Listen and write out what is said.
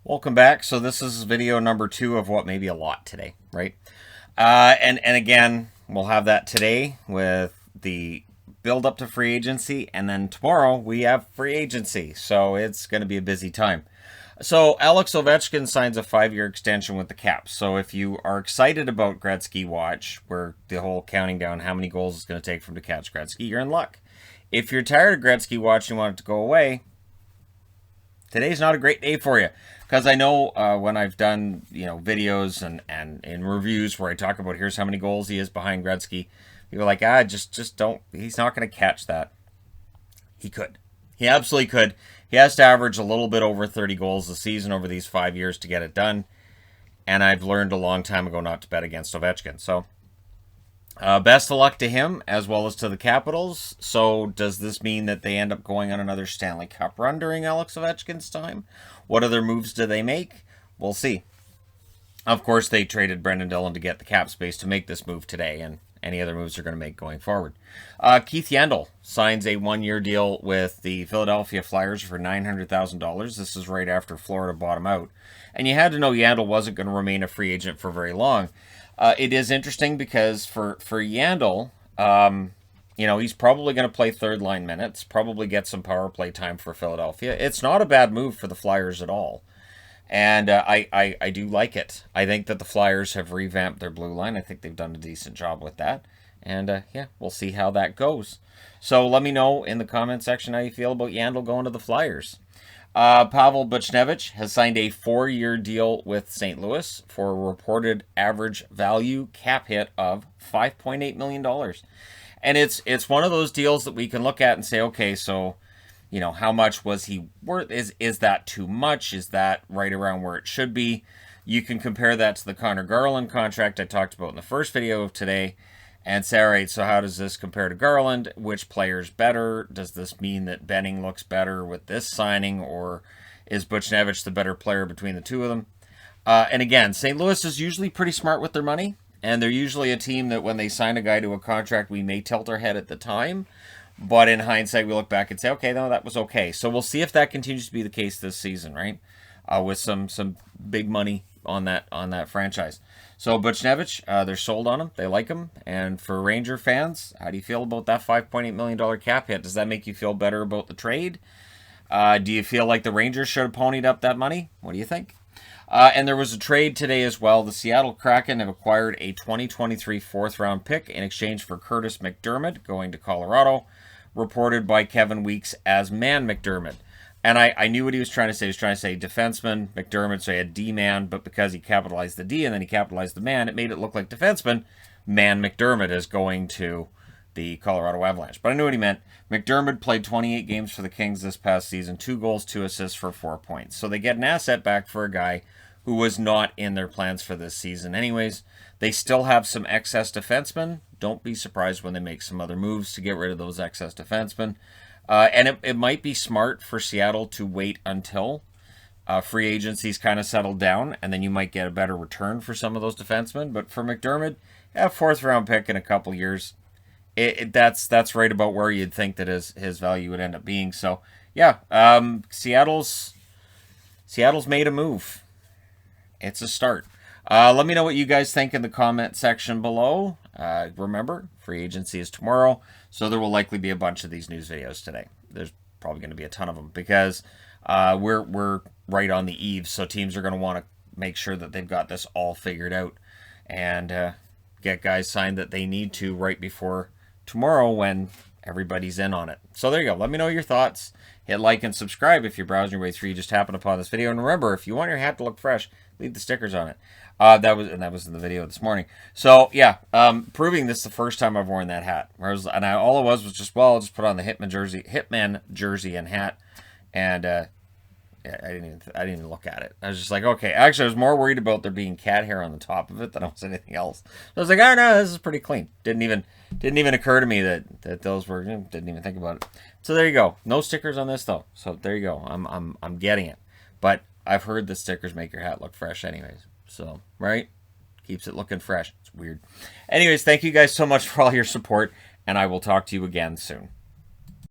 Welcome back. So this is video number 2 of what may be a lot today, right? And again, we'll have that today with the build up to free agency, and then tomorrow we have free agency. So it's going to be a busy time. So Alex Ovechkin signs a 5-year extension with the Caps. So if you are excited about Gretzky Watch, where the whole counting down how many goals it's going to take from to catch Gretzky, you're in luck. If you're tired of Gretzky Watch and you want it to go away, today's not a great day for you. Because I know when I've done videos and in reviews where I talk about here's how many goals he is behind Gretzky, people are like, just don't, he's not going to catch that. He could. He absolutely could. He has to average a little bit over 30 goals a season over these 5 years to get it done. And I've learned a long time ago not to bet against Ovechkin. So best of luck to him as well as to the Capitals. So does this mean that they end up going on another Stanley Cup run during Alex Ovechkin's time? What other moves do they make? We'll see. Of course, they traded Brendan Dillon to get the cap space to make this move today, and any other moves they're going to make going forward. Keith Yandle signs a 1-year deal with the Philadelphia Flyers for $900,000. This is right after Florida bought him out. And you had to know Yandle wasn't going to remain a free agent for very long. It is interesting because for Yandle, he's probably going to play third-line minutes, probably get some power play time for Philadelphia. It's not a bad move for the Flyers at all. And I do like it. I think that the Flyers have revamped their blue line. I think they've done a decent job with that. And, we'll see how that goes. So let me know in the comment section how you feel about Yandle going to the Flyers. Pavel Buchnevich has signed a 4-year deal with St. Louis for a reported average value cap hit of $5.8 million. And it's one of those deals that we can look at and say, okay, so, how much was he worth? Is that too much? Is that right around where it should be? You can compare that to the Connor Garland contract I talked about in the first video of today and say, all right, so how does this compare to Garland? Which player's better? Does this mean that Benning looks better with this signing, or is Buchnevich the better player between the two of them? And again, St. Louis is usually pretty smart with their money, and they're usually a team that when they sign a guy to a contract, we may tilt our head at the time, but in hindsight, we look back and say, okay, no, that was okay. So we'll see if that continues to be the case this season, right? With some big money on that franchise. So Buchnevich, they're sold on him. They like him. And for Ranger fans, how do you feel about that $5.8 million cap hit? Does that make you feel better about the trade? Do you feel like the Rangers should have ponied up that money? What do you think? And there was a trade today as well. The Seattle Kraken have acquired a 2023 4th-round pick in exchange for Curtis MacDermid going to Colorado, reported by Kevin Weeks as Man MacDermid. And I knew what he was trying to say. He was trying to say defenseman, MacDermid, so he had D-man, but because he capitalized the D and then he capitalized the man, it made it look like defenseman. Man MacDermid is going to the Colorado Avalanche. But I knew what he meant. MacDermid played 28 games for the Kings this past season, 2 goals, 2 assists for 4 points. So they get an asset back for a guy who was not in their plans for this season anyways. They still have some excess defensemen. Don't be surprised when they make some other moves to get rid of those excess defensemen. And it might be smart for Seattle to wait until free agency's kind of settled down, and then you might get a better return for some of those defensemen. But for MacDermid, a 4th-round pick in a couple years, that's right about where you'd think that his value would end up being. So, Seattle's made a move. It's a start. Let me know what you guys think in the comment section below. Remember, free agency is tomorrow, so there will likely be a bunch of these news videos today. There's probably going to be a ton of them because we're right on the eve, so teams are going to want to make sure that they've got this all figured out and get guys signed that they need to right before tomorrow when everybody's in on it. So there you go. Let me know your thoughts. Hit like and subscribe if you're browsing your way through. You just happened upon this video. And remember, if you want your hat to look fresh, leave the stickers on it. That was in the video this morning. So yeah, proving this is the first time I've worn that hat. All it was just, well, I'll just put on the Hitman jersey and hat, and I didn't even look at it. I was just like, okay. Actually, I was more worried about there being cat hair on the top of it than I was anything else. I was like, oh no, this is pretty clean. Didn't even occur to me that those were. Didn't even think about it. So there you go. No stickers on this though. So there you go. I'm getting it. But I've heard that stickers make your hat look fresh, anyways. So right, keeps it looking fresh. It's weird. Anyways, thank you guys so much for all your support, and I will talk to you again soon.